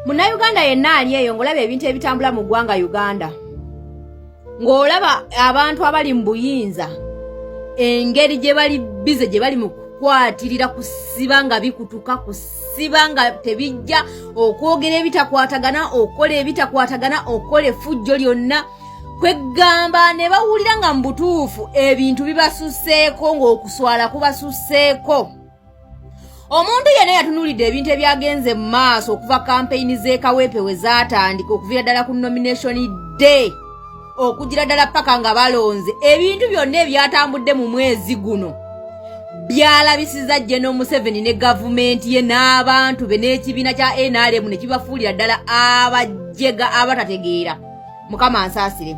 Munnayuganda yenna ali eyo ng'olaba ebintu ebitambula mu ggwanga Uganda. Ng'olaba abantu abali mu buyinza engeri gye bali bize gye bali mu kukwatirira kusiba nga bikutuka kusiba nga tebijja okwogera ebitakwatagana okola ebitakwatagana okola effujjo lyonna kwegamba ne bawulira nga mu butuufu ebintu bibasuseeko ng'okuswala kubasuseeko. Omuntu yenna yatunulidde ebintu ebyagenze mu maaso okuva kampeyini z'ekaweepe we zaatandika okuviira ddala ku nomination day okugira ddala paka nga balonze ebintu byonna ebyatambudde mu mwezi guno byalabisiza General Museveni ne gavumenti ye n'abantu be n'ekibiina kya NRM ne kibafuulira ddala abajjega abatategeera. Mukama nsaasire.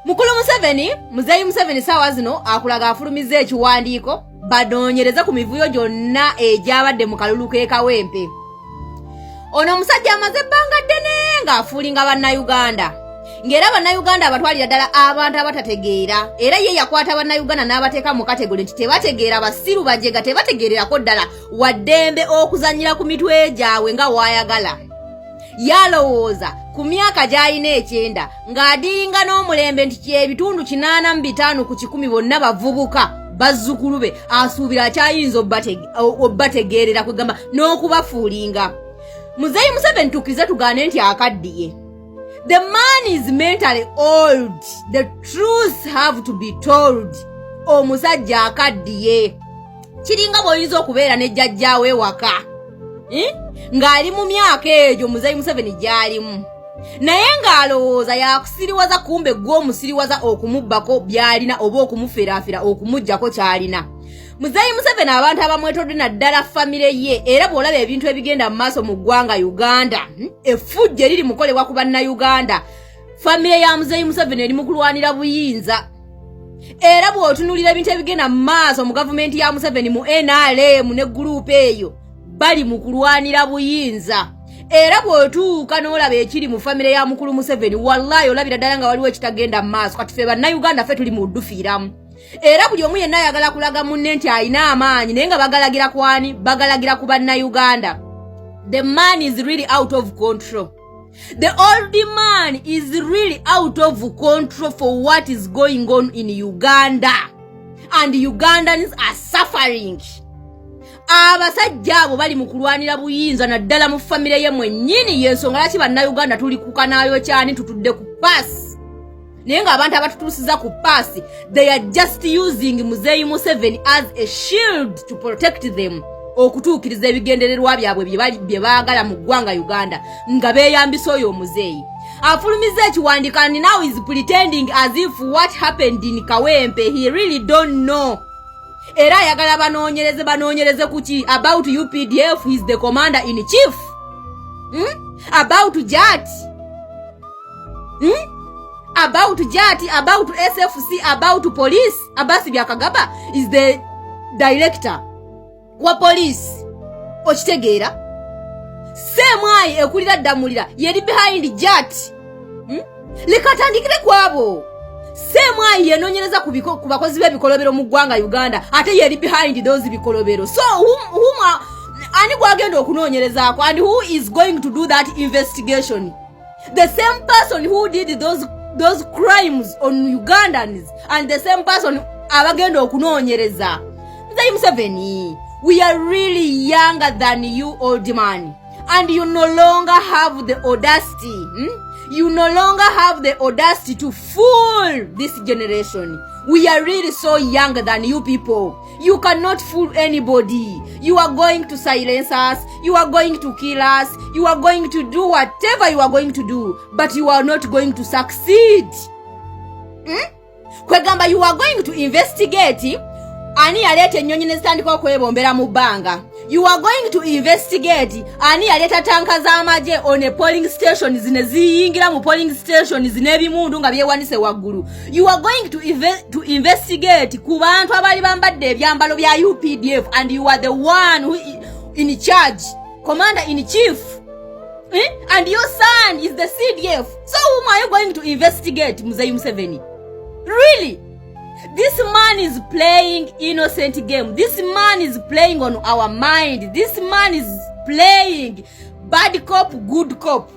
Mukulu Museveni, Muzeeyi Museveni saawa zino akulaga afulumiza ekiwandiiko banoonyereza ku mivuyo gyonna egyabadde mu kalulu k'ekawempe. Ono omusajja amaze ebbanga ddene ng'afuulinga bannayuganda. Ng'era bannayuganda abatwalira ddala abantu abatategeera. Era ye yakwata bannayuganda n'abateeka mu kategori nti tebategeera basiru bajega tebategeererako ddala waddembe okuzannyira ku mitwe gyabwe nga waayagala. Yalowooza ku myaka gy'alina 9 ng'adinga n'omulembe nti ebitundu 85 ku 100 bonna bavubuka bazzukulu be asuubira akyayinza obbategeerera kwegamba n'okubafuulinga. Muzeeyi Museveni tukkirize tugaane nti akaddiye. The man is mentally old. The truths have to be told. Omusajja akaddiye. Kiringa bw'oyinza okubeera ne jjajjaawe waka. Ng'ali mu myaka egyo Muzeeyi Museveni gy'alimu. Naye ng'alowooza yakusiriwaza kumbe gw'omusiriwaza okumubbako by'alina oba okumuferaafera okumuggyako ky'alina. Muzeeyi Museveni abantu abamwetodde naddala famire ye era bw'olaba ebintu ebigenda mu maaso mu ggwanga Uganda effujjo eriri mukolebwa ku bannayuganda famire ya Muzeeyi Museveni eri mu kulwanira buyinza. Era bw'otunulira ebintu ebigenda mu maaso mu gavumenti ya Museveni mu NRM ne guruupu eyo bali mu kulwanira buyinza. Era bw'otuuka n'olaba ekiri mu famire ya mukulu Museveni wallahi olabira ddala nga waliwo ekitagenda mu maaso kati ffe bannayuganda ffe tuli mu ddufiiramu. Era buli omu yenna ayagala kulaga munne nti alina amaanyi naye nga bagalagira kwani bagalagira ku bannayuganda. The man is really out of control. The old man is really out of control for what is going on in Uganda. And Ugandans are suffering. Abasajja abo bali mu kulwanira buyinza naddala mu famire ye mwennyini y'ensonga lwaki bannayuganda tuli kukanaayo kyani tutudde ku paasi. Naye ng'abantu abatutuusiza ku paasi they are just using Muzeeyi Museveni as a shield to protect them okutuukiriza ebigendererwa byabwe bye baagala mu ggwanga Uganda nga beeyambisa oyo omuzeeyi. Afulumiza ekiwandiiko and now is pretending as if what happened in Kawempe he really don't know. Era ayagala banoonyereze kuki about UPDF he is the commander in chief. About JAT. About JAT, about SFC, about police. Abasi Byakagaba is the director wa police. Okitegeera? Semwai ekulira ddamulira yeri behind JAT. Likatandikire kwabo. Semwai yenoonyereza ku bakozi b'ebikolobero mu ggwanga Uganda ate yeri behind those bikolobero. So ani gwagenda okunoonyerezaako and who is going to do that investigation? The same person who did those crimes on Ugandans and the same person abagenda okunoonyereza. Muzeeyi Museveni, we are really younger than you, old man, and you no longer have the audacity. You no longer have the audacity to fool this generation. We are really so younger than you people. You cannot fool anybody. You are going to silence us. You are going to kill us. You are going to do whatever you are going to do. But you are not going to succeed. Kwegamba you are going to investigate. Ani yaleta ennyonyi ne zitandika okwebombera mu bbanga. You are going to investigate. Ani yaleta tanka z'amagye on a polling station zine ziyingira mu polling station zinebimundu nga byewanise waggulu. You are going to investigate ku bantu abali bambadde ebyambalo bya UPDF and you are the one who in charge, commander in chief. And your son is the CDF. So whom are you going to investigate, Muzeeyi Museveni? Really? This man is playing innocent game. This man is playing on our mind. This man is playing bad cop, good cop.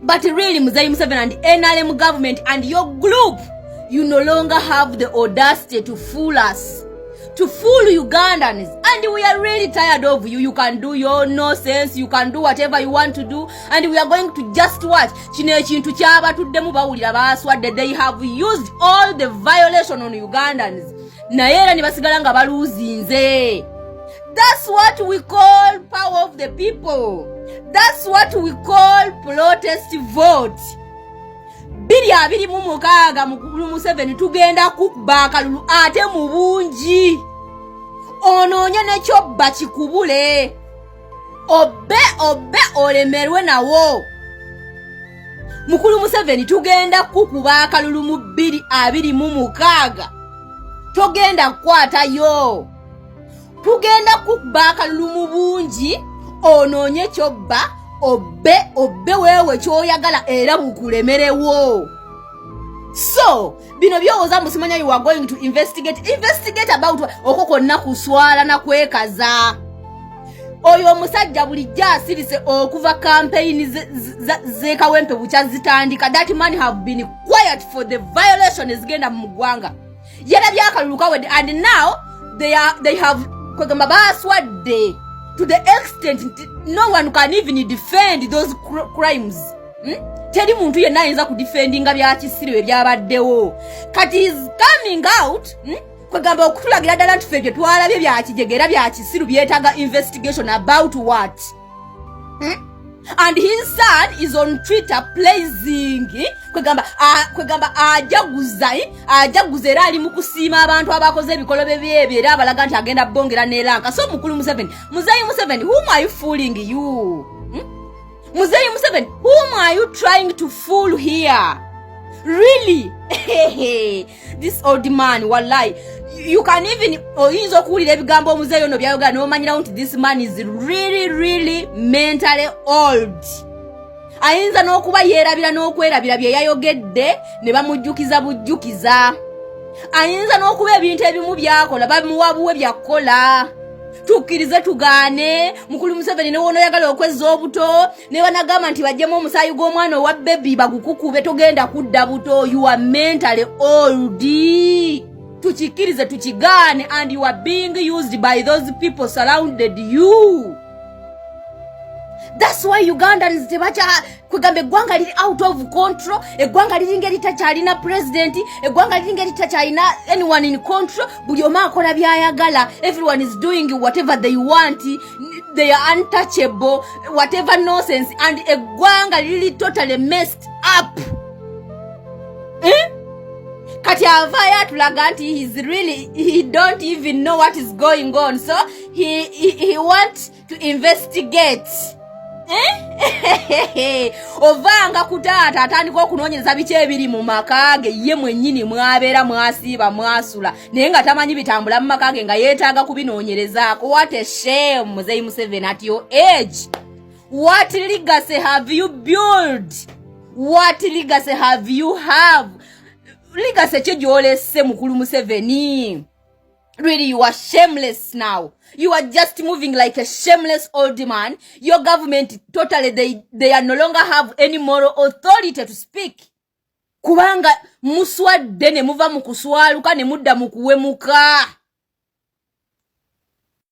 But really, Museveni and NRM government and your group, you no longer have the audacity to fool us, to fool Ugandans. And we are really tired of you. You can do your nonsense, you can do whatever you want to do, and we are going to just watch. They have used all the violation on Ugandans. That's what we call power of the people. That's what we call protest vote. Biri abiri mu mukaga mukulu Museveni tugenda kukubaka lulu ate mu bungi. Ononye nekyo bakikubule. Obe olemerwe nawo. Mukulu Museveni tugenda kukubaka lulu mu biri abiri mu mukaga. Togenda kwata yo. Tugenda kukubaka lulu mu bungi. Ononye kyobba obe wewe kyoyagala era bukulemerewo. So bino byowoza musimanya you are going to investigate about okoko nakuswala na kwekaza. Oyo musajja bulijja asirise okuva campaign ze kawempe buchazitandika. That man have been quiet for the violation is genda mu ggwanga. Yera byakaluluka wedi, and now they have kwegamba baswadde to the extent no one can even defend those crimes. Teli muntu yenna ayinza ku defendinga byakisiriwe byabaddewo. Kati is coming out kwegamba okutulagira ddala nti ffe twalabye byakijegera byakisiru byetaga investigation about what? And his son is on Twitter praising kwegamba ajaguza era ali mu kusiima abantu abakoze ebikolobe byebyo era abalaga nti agenda bongera nelanka. So mukulu Museveni, whom are you fooling you? Museveni, whom are you trying to fool here? Really? This old man, wallahi. You can even oyinza okuwulira ebigambo Muzeeyi no byayogera n'omanyira nti this man is really mentally old. Ayinza n'okuba yeerabira n'okwerabira bye yayogedde ne bamujjukiza bujjukiza. Ayinza n'okuba ebintu ebimu byakola bamuwabuwe byakola. Tukkirize tugaane mukulu Museveni ne wono yagala okwezza obuto ne banagamba nti bajjemu omusaayi gw'omwana owa baby bagukukube togenda kudda buto. You are mentally old. Tuchikirize tuchigane, and you are being used by those people surrounded you. That's why Ugandans tebacha kugambe gwanga lili out of control. Gwanga lilinge litachalina president. Gwanga lilinge litachalina anyone in control. Buli omu akola byayagala. Everyone is doing whatever they want. They are untouchable. Whatever nonsense. And gwanga lili totally messed up. Kati avaya tulaga nti he don't even know what is going on. So he wants to investigate. Ovanga kutata atandika okunonyereza biki ebiri mu makage ye mwennyini mwabeera mwasiiba mwasula naye nga tamanyi bitambula mu makage nga yeetaaga kubinoonyerezaako. What a shame, Muzeeyi Museveni, at your age. What legacy have you built? What legacy have you have? Legacy ky'olesse mukulu Museveni. Really, you are shameless now. You are just moving like a shameless old man. Your government, totally, they are no longer have any moral authority to speak. Kubanga muswadde ne muva mu kuswaluka ne mudda mu kuwemuka.